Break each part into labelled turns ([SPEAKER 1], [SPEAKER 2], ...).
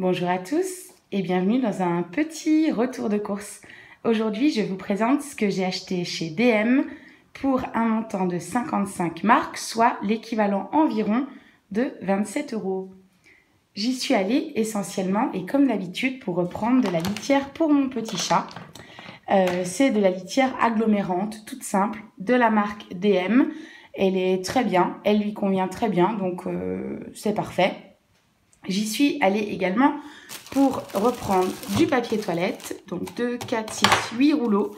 [SPEAKER 1] Bonjour à tous et bienvenue dans un petit retour de course. Aujourd'hui, je vous présente ce que j'ai acheté chez DM pour un montant de 55 marks, soit l'équivalent environ de 27 €. J'y suis allée essentiellement et comme d'habitude pour reprendre de la litière pour mon petit chat. C'est de la litière agglomérante, toute simple, de la marque DM. Elle est très bien, elle lui convient très bien, donc c'est parfait. J'y suis allée également pour reprendre du papier toilette, donc 2, 4, 6, 8 rouleaux.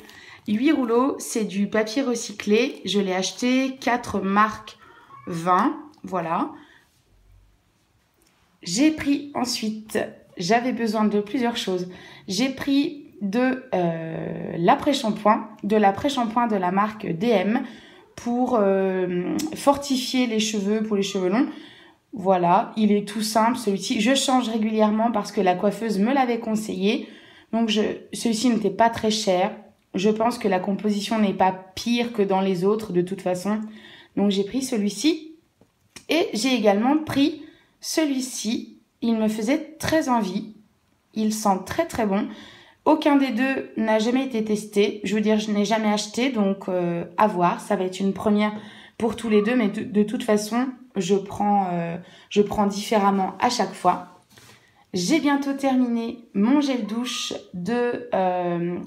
[SPEAKER 1] 8 rouleaux, c'est du papier recyclé. Je l'ai acheté 4 marques 20, voilà. J'ai pris ensuite, j'avais besoin de plusieurs choses. J'ai pris de l'après-shampoing, de la marque DM pour fortifier les cheveux, pour les cheveux longs. Voilà, il est tout simple celui-ci. Je change régulièrement parce que la coiffeuse me l'avait conseillé. Donc celui-ci n'était pas très cher. Je pense que la composition n'est pas pire que dans les autres de toute façon. Donc j'ai pris celui-ci. Et j'ai également pris celui-ci. Il me faisait très envie. Il sent très très bon. Aucun des deux n'a jamais été testé. Je veux dire, je n'ai jamais acheté. Donc à voir, ça va être une première pour tous les deux. Mais de toute façon, je prends différemment à chaque fois. J'ai bientôt terminé mon gel douche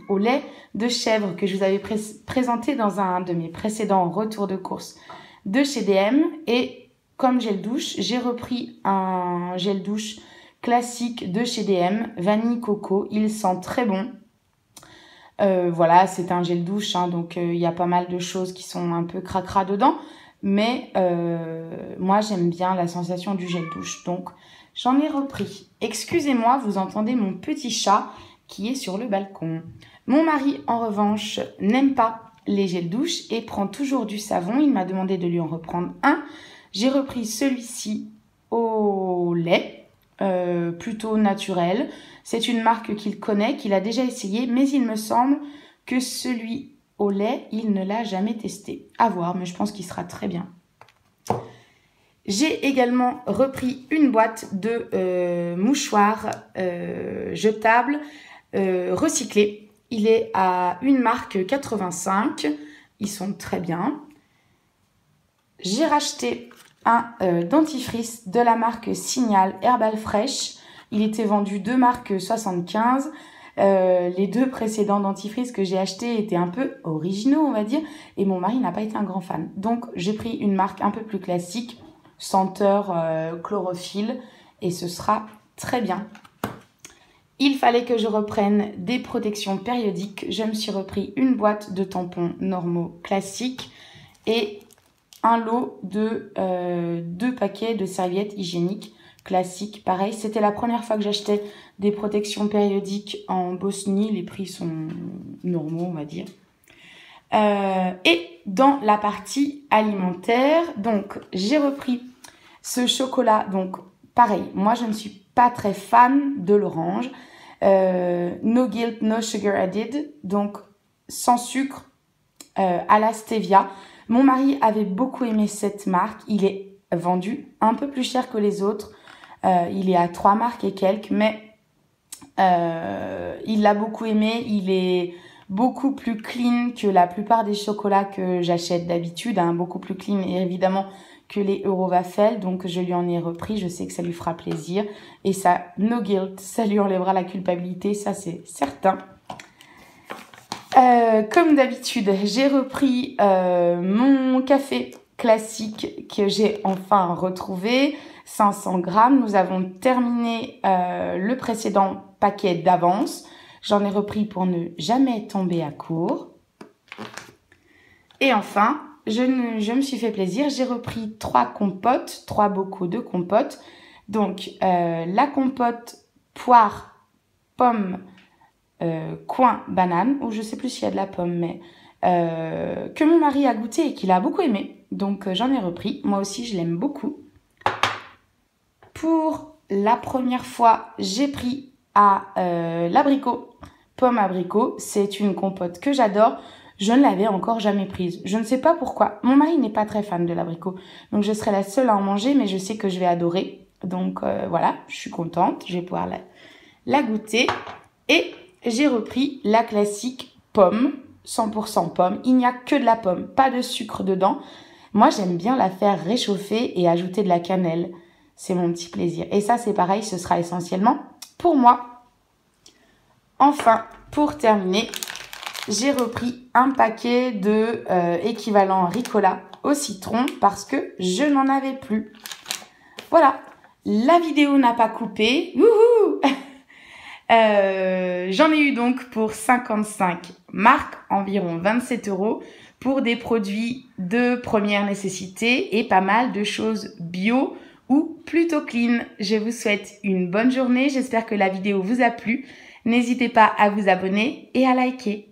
[SPEAKER 1] au lait de chèvre que je vous avais présenté dans un de mes précédents retours de course de chez DM. Et comme gel douche, j'ai repris un gel douche classique de chez DM, vanille coco. Il sent très bon. Voilà, c'est un gel douche, hein, donc il y a pas mal de choses qui sont un peu cracra dedans. Mais moi, j'aime bien la sensation du gel douche. Donc, j'en ai repris. Excusez-moi, vous entendez mon petit chat qui est sur le balcon. Mon mari, en revanche, n'aime pas les gels douche et prend toujours du savon. Il m'a demandé de lui en reprendre un. J'ai repris celui-ci au lait, plutôt naturel. C'est une marque qu'il connaît, qu'il a déjà essayé, mais il me semble que celui au lait, il ne l'a jamais testé. À voir, mais je pense qu'il sera très bien. J'ai également repris une boîte de mouchoirs jetables recyclés. Il est à une marque 85. Ils sont très bien. J'ai racheté un dentifrice de la marque Signal Herbal Fresh. Il était vendu 2 marques 75. Les 2 précédents dentifrices que j'ai achetés étaient un peu originaux, on va dire, et mon mari n'a pas été un grand fan. Donc, j'ai pris une marque un peu plus classique, senteur chlorophylle, et ce sera très bien. Il fallait que je reprenne des protections périodiques. Je me suis repris une boîte de tampons normaux classiques et un lot de 2 paquets de serviettes hygiéniques classiques. Pareil, c'était la première fois que j'achetais des protections périodiques en Bosnie. Les prix sont normaux, on va dire. Et dans la partie alimentaire, donc j'ai repris ce chocolat. Donc pareil, moi je ne suis pas très fan de l'orange. No guilt, no sugar added. Donc sans sucre à la stevia. Mon mari avait beaucoup aimé cette marque. Il est vendu un peu plus cher que les autres. Il est à 3 marques et quelques, mais il l'a beaucoup aimé. Il est beaucoup plus clean que la plupart des chocolats que j'achète d'habitude, hein, beaucoup plus clean évidemment que les Eurovafel. Donc je lui en ai repris, je sais que ça lui fera plaisir. Et ça, no guilt, ça lui enlèvera la culpabilité, ça c'est certain. Comme d'habitude, j'ai repris mon café classique que j'ai enfin retrouvé, 500 grammes. Nous avons terminé le précédent paquet d'avance. J'en ai repris pour ne jamais tomber à court. Et enfin, je me suis fait plaisir. J'ai repris 3 compotes, 3 bocaux de compote. Donc, la compote poire, pomme, coin, banane, ou je sais plus s'il y a de la pomme, mais que mon mari a goûté et qu'il a beaucoup aimé. Donc, j'en ai repris. Moi aussi, je l'aime beaucoup. Pour la première fois, j'ai pris l'abricot, pomme abricot. C'est une compote que j'adore. Je ne l'avais encore jamais prise. Je ne sais pas pourquoi. Mon mari n'est pas très fan de l'abricot. Donc, je serai la seule à en manger, mais je sais que je vais adorer. Donc voilà, je suis contente, je vais pouvoir la goûter. Et j'ai repris la classique pomme, 100% pomme. Il n'y a que de la pomme, pas de sucre dedans. Moi, j'aime bien la faire réchauffer et ajouter de la cannelle. C'est mon petit plaisir. Et ça, c'est pareil, ce sera essentiellement pour moi. Enfin, pour terminer, j'ai repris un paquet de équivalent Ricola au citron parce que je n'en avais plus. Voilà, la vidéo n'a pas coupé. Wouhou. J'en ai eu donc pour 55 marques, environ 27 € pour des produits de première nécessité et pas mal de choses bio ou plutôt clean. Je vous souhaite une bonne journée, j'espère que la vidéo vous a plu. N'hésitez pas à vous abonner et à liker.